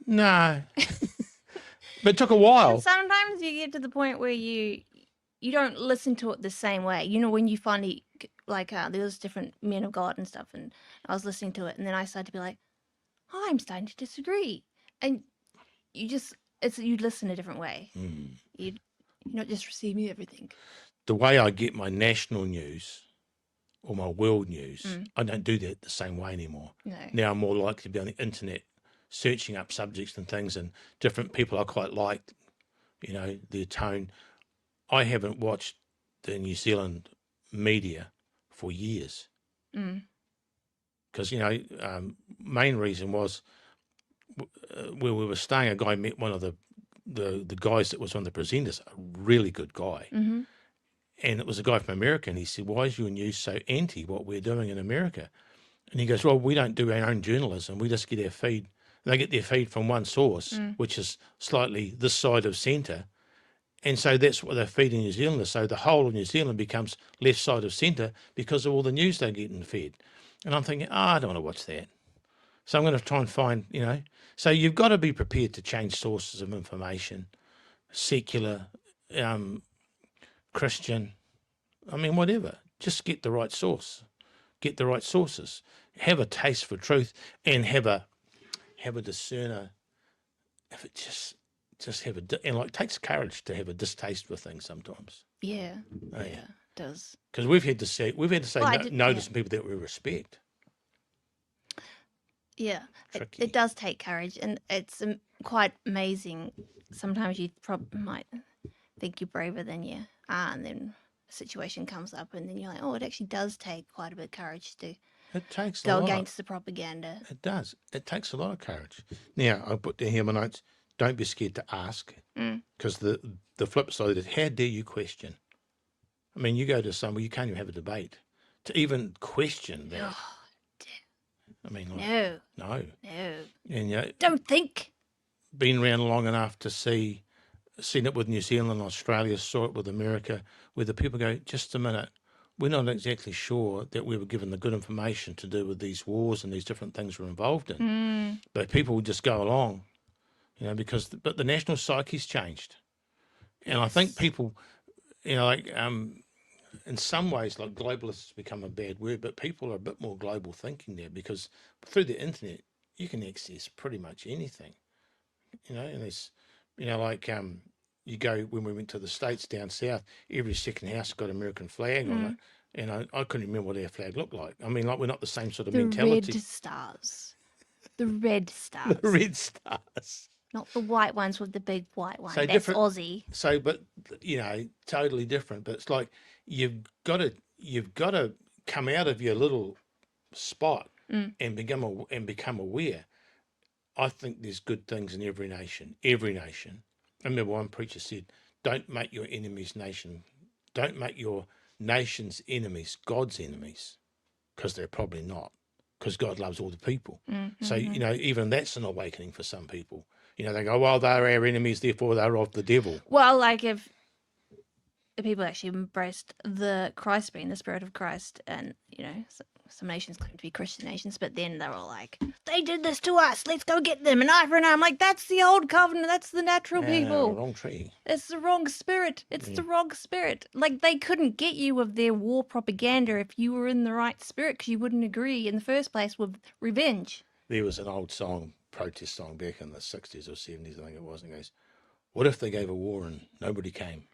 no. But it took a while. And sometimes you get to the point where you don't listen to it the same way. When you finally, there was different men of God and stuff, and I was listening to it, and then I started to be like, I'm starting to disagree. And you listen a different way. You're not just receiving everything. The way I get my national news or my world news, I don't do that the same way anymore. No. Now I'm more likely to be on the internet searching up subjects and things and different people I quite like, their tone. I haven't watched the New Zealand media for years. Because, main reason was where we were staying, a guy met one of the guys that was on the presenters, a really good guy. And it was a guy from America, and he said, why is your news so anti what we're doing in America? And he goes, well, we don't do our own journalism. We just get our feed. They get their feed from one source, which is slightly this side of centre, And so that's what they're feeding New Zealanders. So the whole of New Zealand becomes left side of centre because of all the news they're getting fed. And I'm thinking, I don't want to watch that. So I'm going to try and find, So you've got to be prepared to change sources of information, secular, Christian, whatever. Just get the right source, get the right sources, have a taste for truth, and have a discerner. If it just have it takes courage to have a distaste for things sometimes. Yeah. Oh, Yeah. It does. Because we've had to say Well, no to some people that we respect. Yeah, Tricky. it does take courage, and it's quite amazing. Sometimes you might think you're braver than you are, and then a situation comes up, and then you're like, oh, it actually does take quite a bit of courage to It takes go a lot. against the propaganda. It does. It takes a lot of courage. Now, I put down here my notes. Don't be scared to ask, because the flip side is, how dare you question? You go to somewhere, you can't even have a debate. To even question that. No. No. And don't think. Been around long enough to seen it with New Zealand, Australia, saw it with America, where the people go, just a minute, we're not exactly sure that we were given the good information to do with these wars and these different things we're involved in. But people will just go along, but the national psyche's changed. And I think people, in some ways, like globalists has become a bad word, but people are a bit more global thinking there, because through the internet, you can access pretty much anything, and there's, you go, when we went to the States down south, every second house got American flag on it. And I couldn't remember what our flag looked like. We're not the same sort of mentality. Red stars. The red stars. The red stars. Not the white ones with the big white one. So that's different, Aussie. So, but, totally different. But it's like, you've got to come out of your little spot and become aware. I think there's good things in every nation. Every nation. I remember one preacher said, don't make your nation's enemies God's enemies, because they're probably not, because God loves all the people. So, even that's an awakening for some people. They go, well, they're our enemies, therefore they're of the devil. Well, like if the people actually embraced the Christ being the Spirit of Christ, and, some nations claim to be Christian nations, but then they're all like, they did this to us, let's go get them, an eye for an eye. I'm like, that's the old covenant, that's the natural people. Wrong tree. It's the wrong spirit. It's the wrong spirit. Like, they couldn't get you with their war propaganda if you were in the right spirit, because you wouldn't agree in the first place with revenge. There was an old protest song back in the 60s or 70s, I think it was, and it goes, what if they gave a war and nobody came?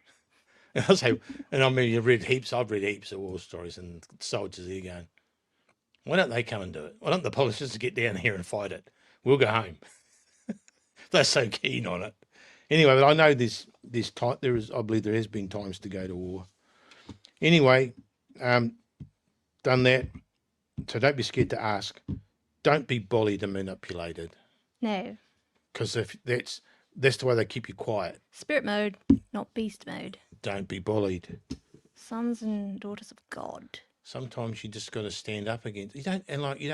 And I say, I've read heaps of war stories, and soldiers there going, why don't they come and do it? Why don't the politicians get down here and fight it? We'll go home. They're so keen on it. Anyway, but I know I believe there has been times to go to war. Anyway, done that. So don't be scared to ask. Don't be bullied and manipulated. No. Because if that's the way they keep you quiet. Spirit mode, not beast mode. Don't be bullied. Sons and daughters of God. Sometimes you just got to stand up against. Don't be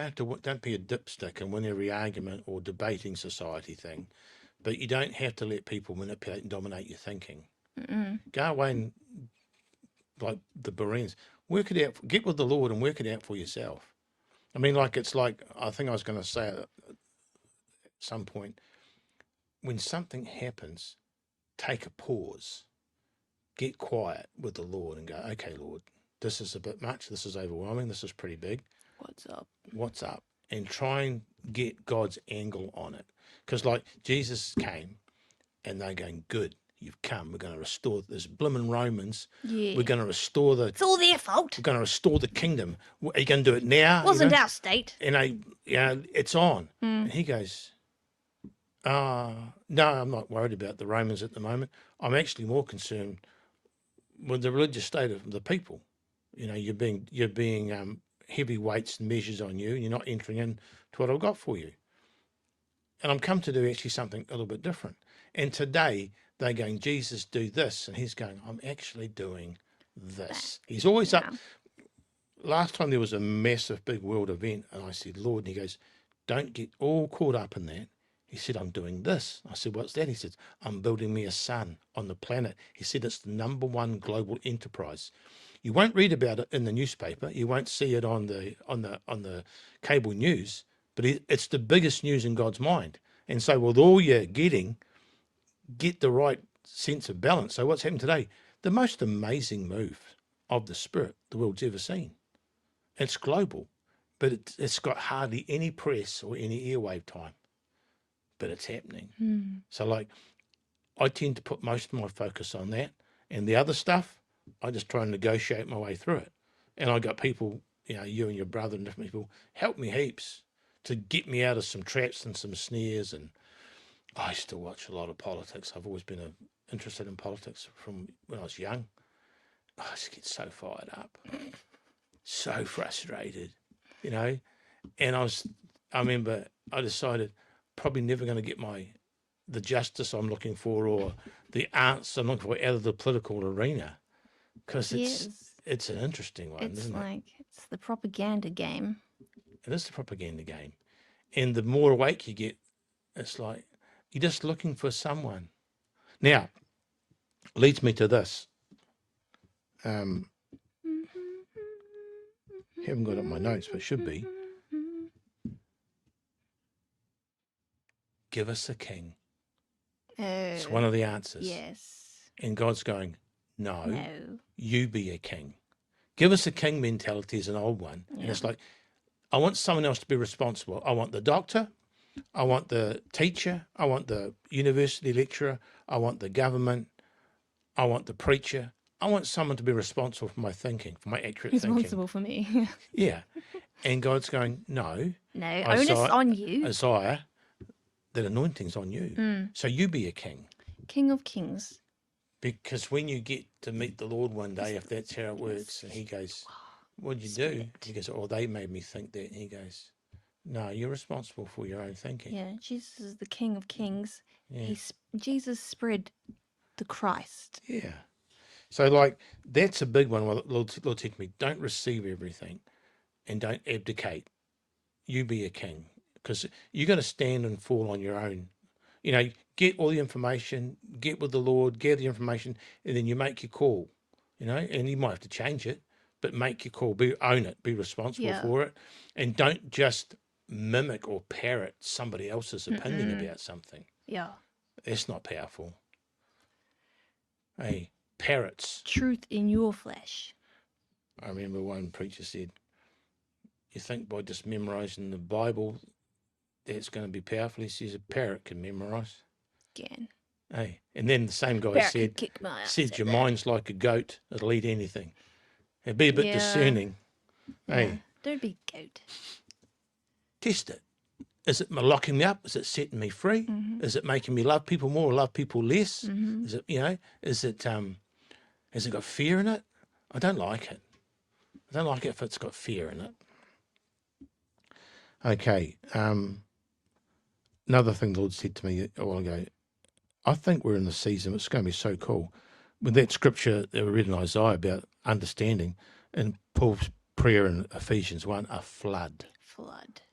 a dipstick and win every argument or debating society thing, but you don't have to let people manipulate and dominate your thinking. Go away and, like the Bereans, work it out. Get with the Lord and work it out for yourself. I think I was going to say at some point, when something happens, take a pause, get quiet with the Lord and go, okay, Lord, this is a bit much. This is overwhelming. This is pretty big. What's up? And try and get God's angle on it. Because like Jesus came and they're going, good, you've come. We're going to restore this blimmin' Romans. Yeah. We're going to restore It's all their fault. We're going to restore the kingdom. Are you going to do it now? It wasn't our state. And it's on. And he goes, no, I'm not worried about the Romans at the moment. I'm actually more concerned with the religious state of the people. You're being heavy weights and measures on you, and you're not entering into what I've got for you. And I'm come to do actually something a little bit different. And today they're going, Jesus, do this. And he's going, I'm actually doing this. He's always up. Last time there was a massive big world event, and I said, Lord, and he goes, don't get all caught up in that. He said, I'm doing this. I said, what's that? He said, I'm building me a sun on the planet. He said, it's the #1 global enterprise. You won't read about it in the newspaper. You won't see it on the cable news, but it's the biggest news in God's mind. And so with all you're getting, get the right sense of balance. So what's happened today? The most amazing move of the Spirit the world's ever seen. It's global, but it's got hardly any press or any airwave time, but it's happening. So like, I tend to put most of my focus on that, and the other stuff, I just try and negotiate my way through it. And I got people, you and your brother and different people help me heaps to get me out of some traps and some snares. And I still watch a lot of politics. I've always been interested in politics from when I was young. I just get so fired up, so frustrated, And I remember I decided probably never going to get the justice I'm looking for or the answer I'm looking for out of the political arena, because it's an interesting one, isn't it? It's the propaganda game. It is the propaganda game. And the more awake you get, it's like you're just looking for someone. Now, leads me to this. Haven't got it on my notes, but should be. Give us a king. It's one of the answers. Yes. And God's going, no, you be a king. Give us a king mentality is an old one. Yeah. And it's like, I want someone else to be responsible. I want the doctor. I want the teacher. I want the university lecturer. I want the government. I want the preacher. I want someone to be responsible for my thinking, for my accurate thinking. Responsible for me. Yeah. And God's going, no. No, onus on you. Isaiah, that anointing's on you. So you be a king. King of kings. Because when you get to meet the Lord one day, if that's how it works, and he goes, what'd you do? He goes, oh, they made me think that. And he goes, no, you're responsible for your own thinking. Yeah, Jesus is the King of kings. Yeah. Jesus spread the Christ. Yeah. So, like, that's a big one. Well, Lord said to me, don't receive everything and don't abdicate. You be a king, because you got to stand and fall on your own. Get all the information, get with the Lord, gather the information, and then you make your call, and you might have to change it, but make your call, own it, be responsible for it, and don't just mimic or parrot somebody else's opinion about something. Yeah. That's not powerful. Hey, parrots. Truth in your flesh. I remember one preacher said, you think by just memorizing the Bible that's going to be powerful? He says a parrot can memorize. Again. Hey, and then the same guy said your mind's like a goat, it'll eat anything. And be a bit discerning. Yeah. Hey, don't be a goat. Test it. Is it locking me up? Is it setting me free? Is it making me love people more or love people less? Is it, has it got fear in it? I don't like it. I don't like it if it's got fear in it. Okay. Another thing the Lord said to me a while ago, I think we're in the season, it's going to be so cool. With that scripture that we read in Isaiah about understanding, and Paul's prayer in Ephesians 1, a flood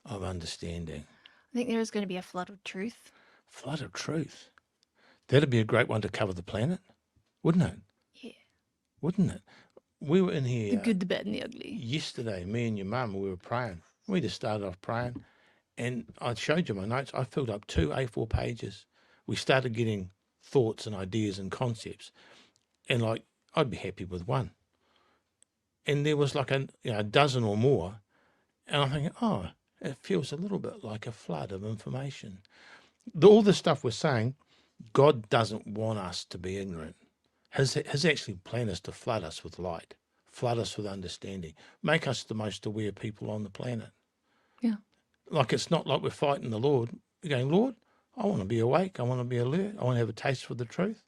of understanding. I think there is going to be a flood of truth. Flood of truth. That'd be a great one to cover the planet, wouldn't it? Yeah. Wouldn't it? We were in here. The good, the bad, and the ugly. Yesterday, me and your mum, we were praying. We just started off praying, and I showed you my notes. I filled up 2 A4 pages. We started getting thoughts and ideas and concepts, and like I'd be happy with one. And there was like a dozen or more, and I'm thinking, oh, it feels a little bit like a flood of information. All the stuff we're saying, God doesn't want us to be ignorant. His actually plan is to flood us with light, flood us with understanding, make us the most aware people on the planet. Yeah. Like it's not like we're fighting the Lord. We're going, Lord, I want to be awake. I want to be alert. I want to have a taste for the truth.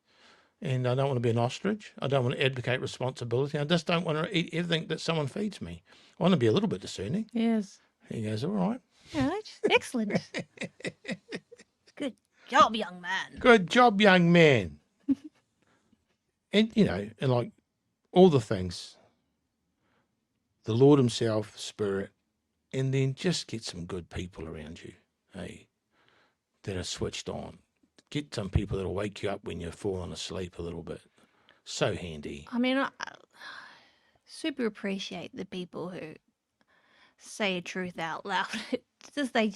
And I don't want to be an ostrich. I don't want to advocate responsibility. I just don't want to eat everything that someone feeds me. I want to be a little bit discerning. Yes. He goes, all right. All right. Excellent. Good job, young man. Good job, young man. And, and like all the things, the Lord himself, Spirit, and then just get some good people around you. Hey, that are switched on. Get some people that'll wake you up when you're falling asleep a little bit. So handy. I mean, I super appreciate the people who say a truth out loud. They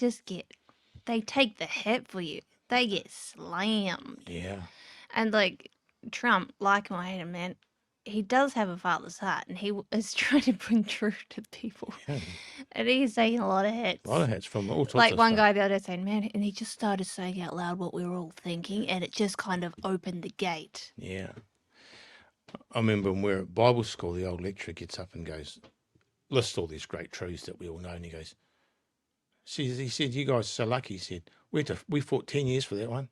take the hit for you. They get slammed. Yeah. And like Trump, like him or hate him, man, he does have a father's heart, and he is trying to bring truth to people. Yeah. And he's taking a lot of hits. A lot of hits from all sorts Like of one stuff. guy the other day saying, man, and he just started saying out loud what we were all thinking, and it just kind of opened the gate. Yeah. I remember when we were at Bible school, the old lecturer gets up and goes, lists all these great truths that we all know, and he goes, he said, you guys are so lucky. He said, we fought 10 years for that one,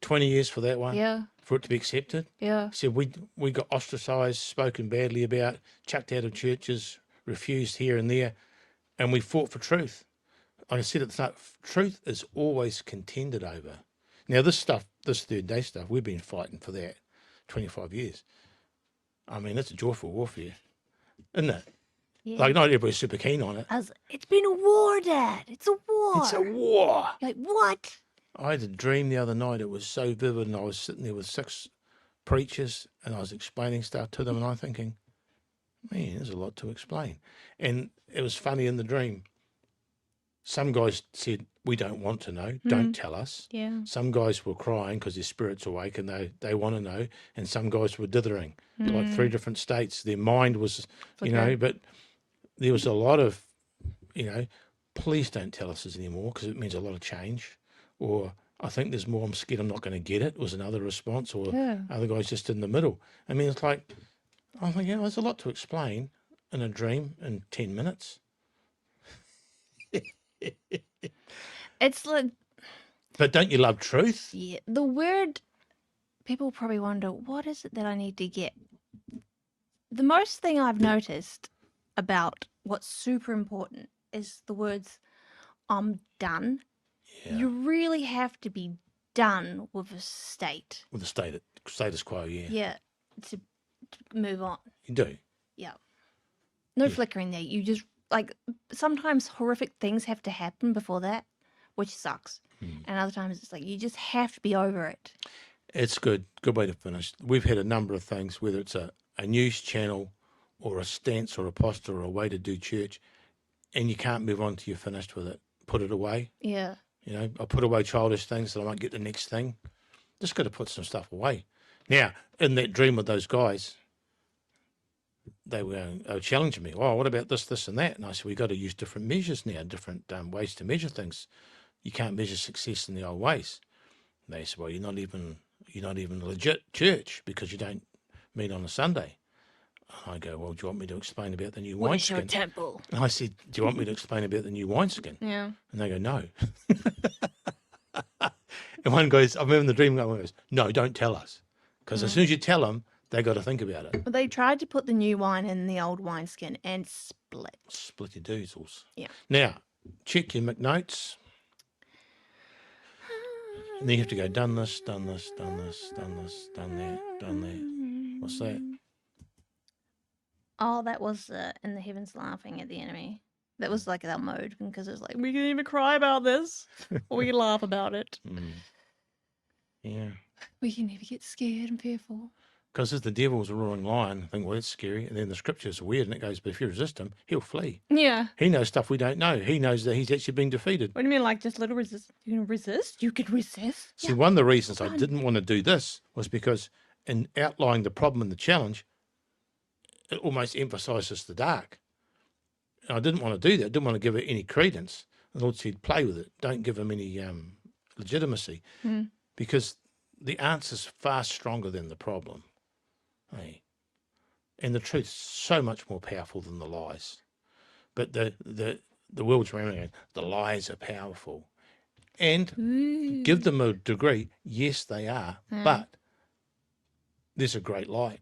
20 years for that one, Yeah. for it to be accepted. Yeah. He said, we got ostracised, spoken badly about, chucked out of churches, refused here and there, and we fought for truth. Like I said at the start, truth is always contended over. Now, this third day stuff, we've been fighting for that 25 years. I mean, it's a joyful warfare, isn't it? Yeah. Like, not everybody's super keen on it. It's been a war, Dad. It's a war. It's a war. You're like, what? I had a dream the other night. It was so vivid, and I was sitting there with 6 preachers, and I was explaining stuff to them, and I'm thinking, man, there's a lot to explain. And it was funny in the dream. Some guys said, we don't want to know. Don't tell us. Yeah. Some guys were crying because their spirit's awake and they want to know. And some guys were dithering, like 3 different states. Their mind was, but there was a lot of, please don't tell us this anymore because it means a lot of change. Or I think there's more, I'm scared I'm not going to get it, was another response. Or other guys just in the middle. I mean, it's like, I'm thinking, there's a lot to explain in a dream in 10 minutes. It's like, But don't you love truth? yeah, the word, people probably wonder, what is it that I need to get? The most thing I've noticed about what's super important is the words, I'm done. Yeah. You really have to be done with a state. With the status quo, yeah. Yeah, to move on. You do. Yeah. No flickering there. You just, like, sometimes horrific things have to happen before that, which sucks. And other times it's like, you just have to be over it. It's good. Good way to finish. We've had a number of things, whether it's a news channel or a stance or a posture or a way to do church, and you can't move on till you're finished with it. Put it away. Yeah. I put away childish things so I might get the next thing. Just got to put some stuff away. Now, in that dream with those guys, they were challenging me. Oh, what about this, this, and that? And I said, we've got to use different measures now, different ways to measure things. You can't measure success in the old ways. And they said, well, you're not even a legit church because you don't meet on a Sunday. And I go, well, do you want me to explain about the new Where's your wineskin? temple? And I said, do you want me to explain about the new wineskin? Yeah. And they go, no. And one goes, I remember in the dream, one goes, no, don't tell us. Because as soon as you tell them, they got to think about it. Well, they tried to put the new wine in the old wineskin and split. Split your doozles. Yeah. Now, check your McNotes. And then you have to go, done this, done this, done this, done this, done that, done that. What's that? Oh, that was in the heavens laughing at the enemy. That was like that mode because it was like, we can even cry about this or we can laugh about it. Yeah. We can never get scared and fearful. Because if the devil's a roaring lion, I think, well, that's scary. And then the scriptures are weird and it goes, but if you resist him, he'll flee. Yeah. He knows stuff we don't know. He knows that he's actually been defeated. What do you mean, like just little resist? You can resist? You can resist? See, one of the reasons I didn't want to do this was because in outlining the problem and the challenge, it almost emphasizes the dark. And I didn't want to do that. I didn't want to give it any credence. The Lord said, play with it. Don't give him any legitimacy. Because the answer's far stronger than the problem. Hey. And the truth's so much more powerful than the lies. But the world's remembering the lies are powerful. And give them a degree, yes, they are, but there's a great light.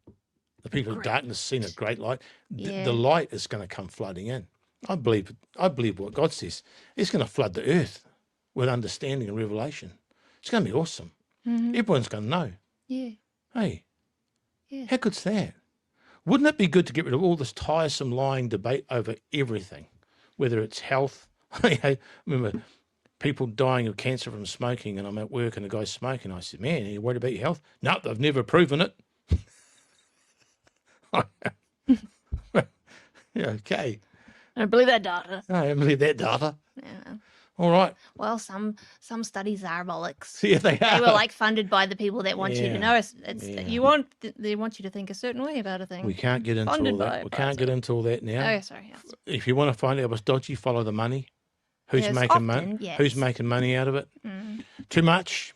The people of darkness seen a great light. The light is going to come flooding in. I believe what God says. It's going to flood the earth with understanding and revelation. It's going to be awesome. Everyone's going to know. Yeah. Hey, Yeah. how good's that? Wouldn't it be good to get rid of all this tiresome lying debate over everything, whether it's health? I remember people dying of cancer from smoking, and I'm at work and the guy's smoking. I said, man, are you worried about your health? No, they've never proven it. Yeah, okay. I don't believe that data. I don't believe that data. Yeah. All right. Well, some studies are bollocks. Yeah, they They are. were like funded by the people that want you to Yeah. know. It's Yeah. they want you to think a certain way about a thing. We can't get into Funded all by that. a We can't get into all that now. Oh, sorry. Yes. If you want to find out what's dodgy, follow the money. Who's Yes, making money? often, yes. Who's making money out of it? Mm. Too much?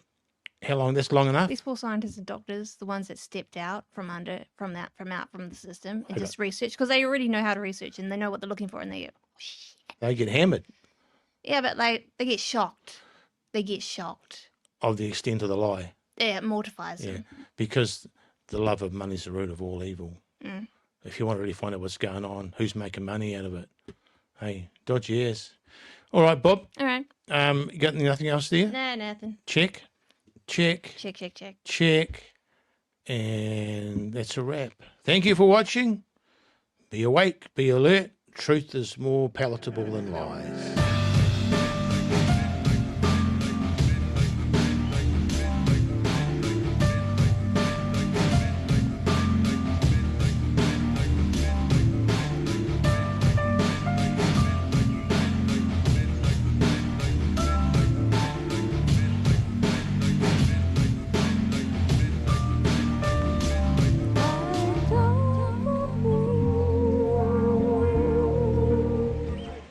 How long? That's long enough. These poor scientists and doctors, the ones that stepped out from the system and Okay. just research, because they already know how to research and they know what they're looking for, and they go, oh, shit. They get hammered Yeah, but they get shocked. They get shocked. of the extent of the lie. Yeah, it mortifies Yeah, them. because the love of money is the root of all evil. Mm. If you want to really find out what's going on, who's making money out of it? Hey, dodgy ass. All right, Bob. All right. You got nothing else there? No, nothing. Check. Check. And that's a wrap. Thank you for watching. Be awake, be alert. Truth is more palatable than lies.